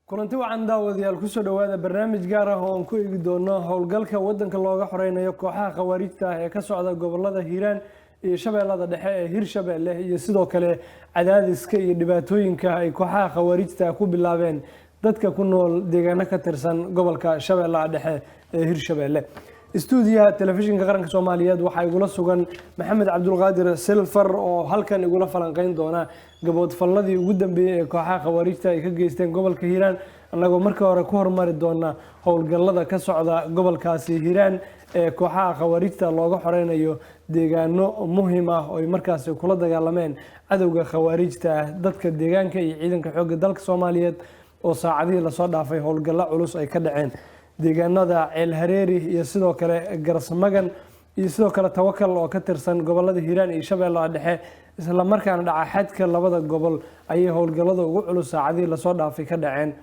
kulanti wacan daawadayaal kusoo dhawaada barnaamij gaar ah oo aan ku eegi doono howlgalka wadanka looga xoreynayo kooxaha khawaarijta ah ee ka socda gobolada Hiiraan iyo Shabeellada Dhexe ee Hirshabeelle iyo sidoo kale cadaadiska iyo dhibaatooyinka ay kooxaha khawaarijta ku bilaabeen dadka ku nool deegaano ka tirsan gobolka Shabeellaha Dhexe ee Hirshabeelle. Stuudiyaha telefishinka qaranka Soomaaliyeed waxa igula sugan Maxamed Cabdulqaadir Silfar oo halkan igula falanqeyn doona gaboodfalladii ugu dambeeyay ee kooxaha khawaarijta ay ka geysteen gobolka Hiiraan annagoo markii hore ku hormari doona howlgallada ka socda gobolkaasi Hiiraan ee kooxaha khawaarijta looga xoreynayo deegaano muhiim ah oo ay markaas kula dagaalameen cadawga khawaarijta dadka deegaanka iyo ciidanka xoogga dalka Soomaaliyeed oo saacadihii la soo dhaafay howlgallo culus ay ka dhaceen deegaanada Ceel Hareeri iyo sidoo kale Garsmagan iyo sidoo kale Tawakal oo ka tirsan gobolada Hiiraan iyo Shabeellaha Dhexe isla markaana dhaca xadka labada gobol ayay howlgallada ugu culus saacadihii la soo dhaafay ka dhaceen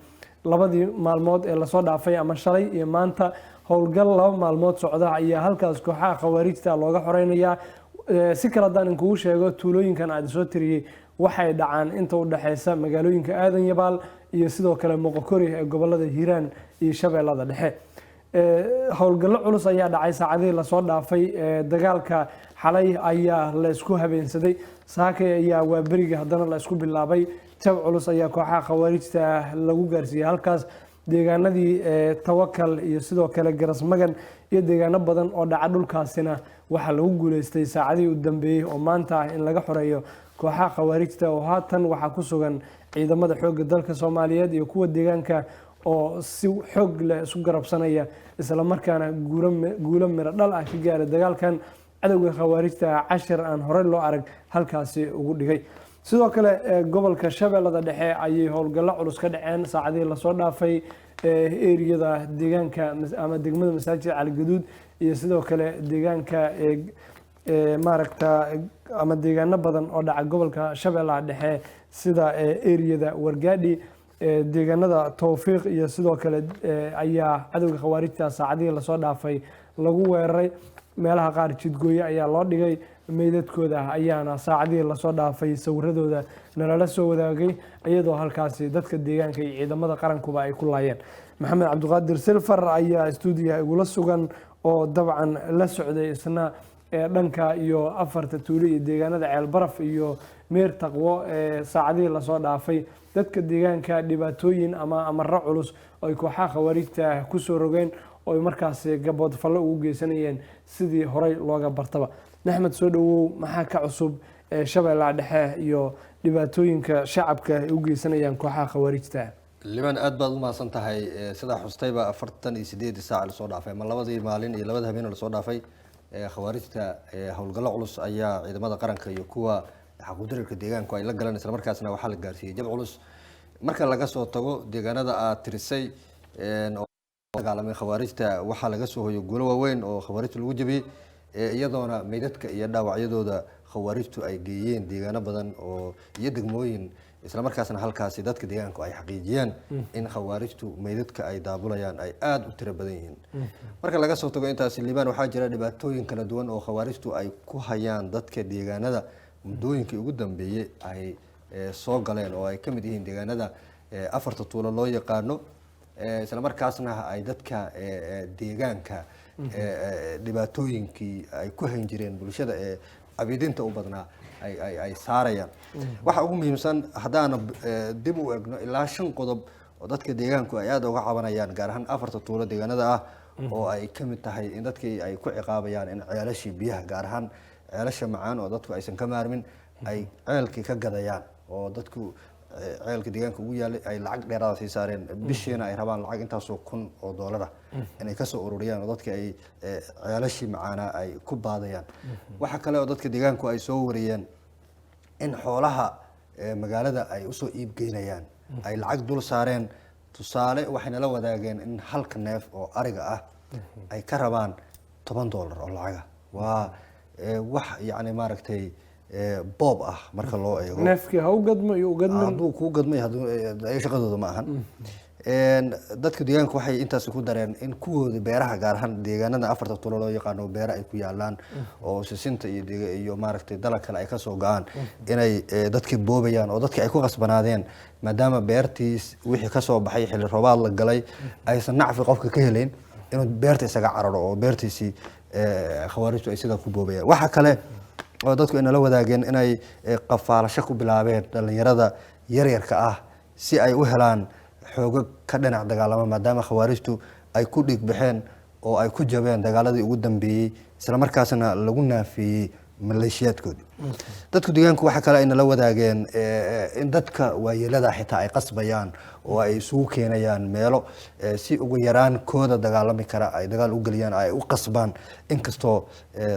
labadii maalmood ee la soo dhaafay ama shalay iyo maanta howlgal laba maalmood socda ayaa halkaas kooxaha khawaarijta looga xoreynaya si kala daan kugu sheego tuulooyinkan aad soo tiriyay waxay dhacaan inta u dhaxaysa magaalooyinka Aadan Yabaal iyo sidoo kale Moqokori ee gobolada Hiiraan iyo Shabeellada Dhexe howlgallo culus ayaa dhacay saacadihii la soo dhaafay dagaalka xalay ayaa la isku habeensaday saakay ayaa waa bariga haddana la isku bilaabay jab culus ayaa kooxaha khawaarijta lagu gaarsiiyay halkaas deegaanadii Tawakal iyo sidoo kale Garsmagan iyo deegaano badan oo dhaca dhulkaasina waxa lagu guuleystay saacadihii u dambeeyay oo maanta in laga xoreeyo kooxaha khawaarijta oo haatan waxa ku sugan ciidamada xoogga dalka Soomaaliyeed iyo kuwa deegaanka oo si xoog leh isku garabsanaya isla markaana guulo miro dhal ah ka gaaray dagaalkan cadawga khawaarijta cashir aan hore loo arag halkaasi ugu dhigay sidoo kale gobolka Shabeellada Dhexe ayay howlgallo culus ka dhaceen saacadihii la soo dhaafay eeriyada deegaanka ama degmada Masaajid Cali Gaduud iyo sidoo kale deegaanka maaragta ama deegaano badan oo dhaca gobolka Shabeellaha Dhexe sida eeriyada Wargaadhi deegaanada Tawfiiq iyo sidoo kale ayaa cadawga khawaarijta saacadihii la soo dhaafay lagu weeraray meelaha qaar jidgooye ayaa loo dhigay meydadkooda ayaana saacadihii la soo dhaafay sawiradooda nalala soo wadaagay iyadoo halkaasi dadka deegaanka iyo ciidamada qarankuba ay ku laayeen Maxamed Cabdulqaadir Silfar ayaa stuudiyaha igula sugan oo dabcan la socday isna dhanka iyo afarta tuulo iyo deegaanada Ceel Baraf iyo Meer Taqwo saacadihii la soo dhaafay dadka deegaanka dhibaatooyin ama amarro culus oo ay kooxaha khawaarijta ku soo rogeen oo markaas gaboodfallo ugu geysanayeen sidii horey looga bartaba Maxamed soo dhawow maxaa ka cusub Shabeellaha Dhexe iyo dhibaatooyinka shacabka ay u geysanayaan kooxaha khawaarijta liban aad baad u mahadsan tahay sida xustayba 48 saac la soo dhaafay ma labadii maalin iyo labada habeen la soo dhaafay khawaarijta howlgallo culus ayaa ciidamada qaranka iyo kuwa xaquuqdirka deegaanka ay la galaan isla markaasna waxa la gaarsiiyay jab culus marka laga soo tago deegaanada aad tirisay oo dagaalamay khawaarijta waxa laga soo hoyo guulo waaweyn oo khawaarijta lagu jabiyay iyadoona meydadka iyo dhaawacyadooda khawaarijtu ay geeyeen deegaano badan oo iyo degmooyin isla markaasna halkaasi dadka deegaanka ay xaqiijiyeen in khawaarijtu meydadka ay daabulayaan ay aad u tiro badan yihiin marka laga soo tago intaas liibaan waxaa jira dhibaatooyin kala duwan oo khawaarijtu ay ku hayaan dadka deegaanada muddooyinkii ugu dambeeyay ay soo galeen oo ay ka mid yihiin deegaanada afarta tuulo loo yaqaano isla markaasna ay dadka deegaanka dhibaatooyinkii ay ku hayn jireen bulshada abidinta u badnaa ay saarayaan waxa ugu muhiimsan hadaan dib u eegno ilaa 5 qodob oo dadka deegaanku ay aad uga cabanayaan gaar ahaan afarta tuulo deegaanada ah oo ay ka mid tahay in dadkii ay ku ciqaabayaan in ceelashii biyaha gaar ahaan ceelasha macaan oo dadku aysan ka maarmin ay ceelkii ka gadayaan oo dadku ceelka deegaanka ugu yaalay ay lacag dheeraad ah saareen bishiina ay rabaan lacag intaas oo kun oo doolar inay ka soo ururiyaan oo dadka ay ceelashii macaana ay ku baadayaan waxa kale oo dadka deegaanku ay soo wariyeen in xoolaha magaalada ay u soo iib geynayaan ay lacag dul saareen tusaale waxayna la wadaageen in halka neef oo ariga ah ay ka rabaan $10 oo lacag waa wax yaani maaragtay boob ah marka loo eego neefkii ha u gadmo iyo u gadmin hadduu kuu gadmay ay shaqadooda ma ahan dadka deegaanka waxay intaas ku dareen in kuwooda beeraha gaar ahaan deegaanada afarta tulo loo yaqaano beera ay ku yaalaan oo sisinta iyo maaragtay dalag kale ay ka soo go'aan inay dadka boobayaan oo dadka ay ku qasbanaadeen maadaama beertiis wixii ka soo baxay xilli roobaad la galay aysan nacfi qofka ka helayn inuu beerta isaga cararo oo beertiisii khawaarijtu ay sidaa ku boobayaan waxa kale oo dadku inala wadaageen inay qafaalasho ku bilaabeen dhalinyarada yaryarka ah si ay u helaan xoogo ka dhinac dagaalama maadaama khawaarijtu ay ku dhiig baxeen oo ay ku jabeen dagaaladii ugu dambeeyey isla markaasna lagu naafeeyey maleeshiyaadkoodii dadku deegaanku waxa kale ay nala wadaageen in dadka waayeelada xitaa ay qasbayaan oo ay isugu keenayaan meelo si ugu yaraan kooda dagaalami kara ay dagaal u geliyaan ay u qasbaan inkastoo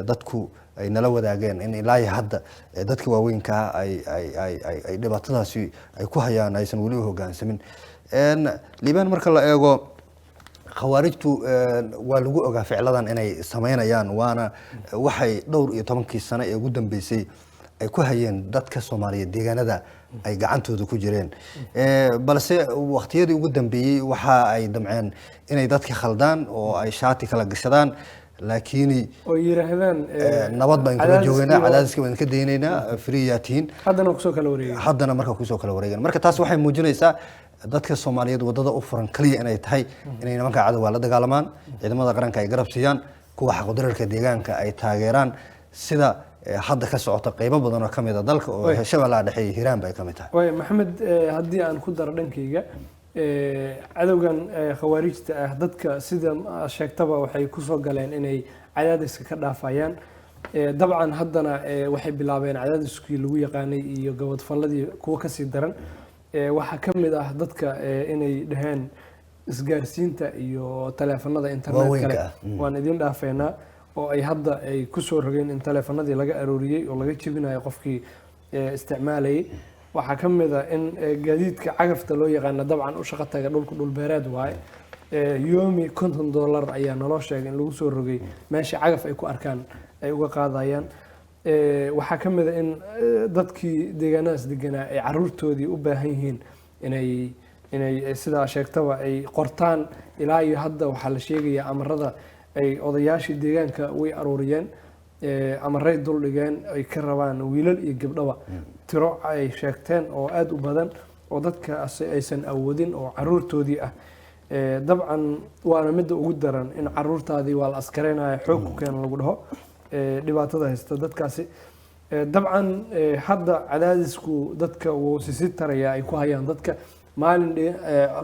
dadku ay nala wadaageen in ilaa hadda dadka waaweynka ay dhibaatadaasi ay ku hayaan aysan weli u hoggaansamin liibaan marka la eego khawaarijtu waa lagu ogaa ficladan inay sameynayaan waana waxay dhowr iyo 10kii sano ee ugu dambeysay ay ku hayeen dadka Soomaaliyeed deegaanada ay gacantooda ku jireen balse waqtiyadii ugu dambeeyay waxa ay damceen inay dadka khaldaan oo ay shaati kala gashadaan laakiin oo yiraahdaan nabad baan kala joognaa cadaadiska waan ka deenaynaa friyaatiin haddana ku soo kala wareegay haddana marka ku soo kala wareegan marka taas waxay muujinaysaa dadka Soomaaliyeed wadada u furan kaliya inay tahay inay nimanka cadawga la dagaalamaan ciidamada qaranka ay garab siiyaan kuwa xaqdararka deegaanka ay taageeraan sida hadda ka socota qaybo badan oo kamid ah dalka oo Shabeellaha Dhexe Hiiraan bay kamid tahay way maxamed haddii aan ku daro dhankayga cadawgan khawaarijta ah dadka sida sheegtaba waxay ku soo galeen inay cadaadiska ka dhaafayaan dabcan haddana waxay bilaabeen cadaadiskii lagu yaqaanay iyo gabadfalladii kuwa ka sii daran waxaa ka mid ah dadka inay dhaheen isgaarsiinta iyo taleefanada internet kale waan idin dhaafeynaa oo ay hadda ay ku soo rogeen in taleefanadii laga arooriyay oo laga jebinayo qofkii isticmaalayay waxaa ka mid ah in gaadiidka cagafta loo yaqaano dabcan u shaqo taga dhulku dhul beereed waaye yoomi $50 ayaa naloo sheegay in lagu soo rogay meesha cagaf ay ku arkaan ay uga qaadayaan waxaa ka mid ah in dadkii deegaanadaas deganaa ay caruurtoodii u baahan yihiin inay sidaa sheegtaba ay qortaan ilaa iyo hadda waxaa la sheegayaa amarada ay odayaashii deegaanka way aruuriyeen amaray dul dhigeen ay ka rabaan wiilal iyo gabdhaba tiro ay sheegteen oo aad u badan oo dadka aysan awoodin oo caruurtoodii ah dabcan waana midda ugu daran in caruurtaadii waa la askareynaya xoog ku keen lagu dhaho dhibaatada haysta dadkaasi dabcan hadda cadaadisku dadka wuu sii taraya ay ku hayaan dadka maalin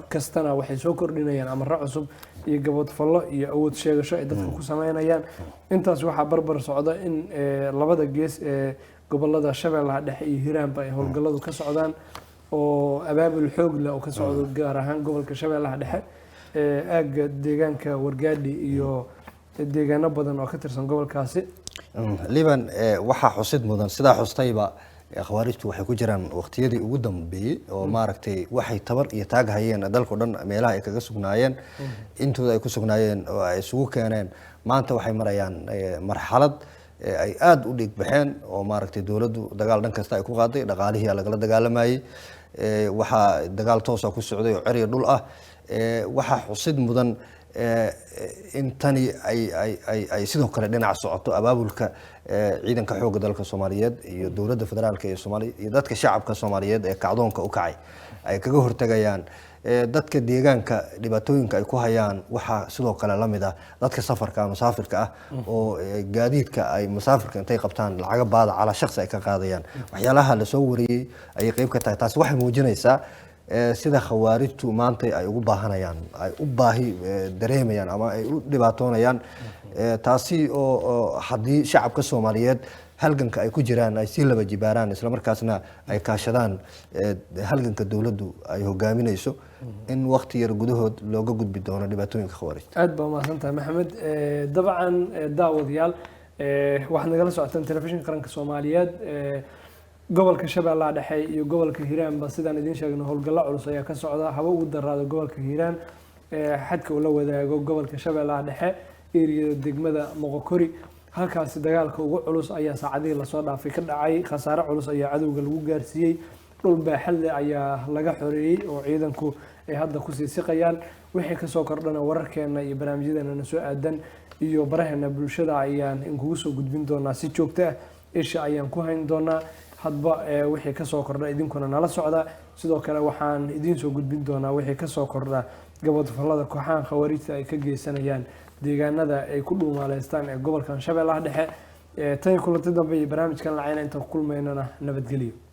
kastana waxay soo kordhinayaan amarro cusub iyo gabadfallo iyo awood sheegasho ay dadka ku sameynayaan intaas waxaa barbar socda in labada gees ee gobolada Shabeellaha Dhexe iyo Hiiraanba ay howlgalladu ka socdaan oo abaabul xoog leh oo ka socdo gaar ahaan gobolka Shabeellaha Dhexe aaga deegaanka Wargaadhi iyo deegaano badan oo ka tirsan gobolkaasi liban waxa xusid mudan sida xustayba khawaarijtu waxay ku jiraan waqtiyadii ugu dambeeyay oo maaragtay waxay tabar iyo taag hayeen dalka dhan meelaha ay kaga sugnaayeen intooda ay ku sugnaayeen oo ay isugu keeneen maanta waxay marayaan marxalad ay aad u dhig baxeen oo maaragtay dawladdu dagaal dhan kasta ay ku qaaday dhaqaalihii laga dagaalamayay waxa dagaal toos ah ku socday oo ciriir dhul ah waxa xusid mudan in tani ay sidoo kale dhinac socoto abaabulka ciidanka xoogga dalka Soomaaliyeed iyo dawladda federaalka ee Soomaaliya iyo dadka shacabka Soomaaliyeed ee kacdoonka u kacay ay kaga hortagayaan dadka deegaanka dhibaatooyinka ay ku hayaan waxa sidoo kale la mid ah dadka safarka musaafirka ah oo gaadiidka ay musaafirka intay qabtaan lacag baad cala shakhsi ay ka qaadayaan waxyaalaha la soo wariyay ay qayb ka tahay taas waxay muujinaysaa sida khawaarijtu maanta ay ugu baahanayaan ay u baahi dareemayaan ama ay u dhibaatoonayaan taasi oo haddii shacabka Soomaaliyeed halganka ay ku jiraan ay si laba jibaaraan isla markaasna ay kaashadaan halganka dawladdu ay hogaaminayso in waqti yar gudahood looga gudbi doono dhibaatooyinka khawaarijta aad baa mahadsantahay maxamed dabcan daawadayaal waxaad nagala socotaan telefishinka qaranka Soomaaliyeed gobolka Shabeellaha Dhexe iyo gobolka Hiiraan ba sidaan idin sheegno howlgallo culus ayaa ka socda haba ugu daraado gobolka Hiiraan xadka uu la wadaago gobolka Shabeellaha Dhexe eeriyada degmada Moqokori halkaasi dagaalka ugu culus ayaa saacadihii lasoo dhaafay ka dhacay, khasaare culus ayaa cadowga lagu gaarsiiyey, dhul baaxad leh ayaa laga xoreeyey oo ciidanku ay hadda kusii siqayaan. wixii kasoo kordhana wararkeena iyo barnaamijyadeena na soo aadan iyo baraheena bulshada ayaan inkugu soo gudbin doonaa si joogto ah, isha ayaan ku hayn doonaa hadba wixii kasoo kordha idinkuna nala socda. sidoo kale waxaan idiin soo gudbin doonaa wixii kasoo kordha gabadfalada kooxaha khawaarijta ay ka geysanayaan deegaanada ay ku dhuumaaleystaan ee gobolkan Shabeellaha Dhexe. tan kulanti dambe iyo barnaamijkan lacayna inta ku kulmaynana nabadgelyo.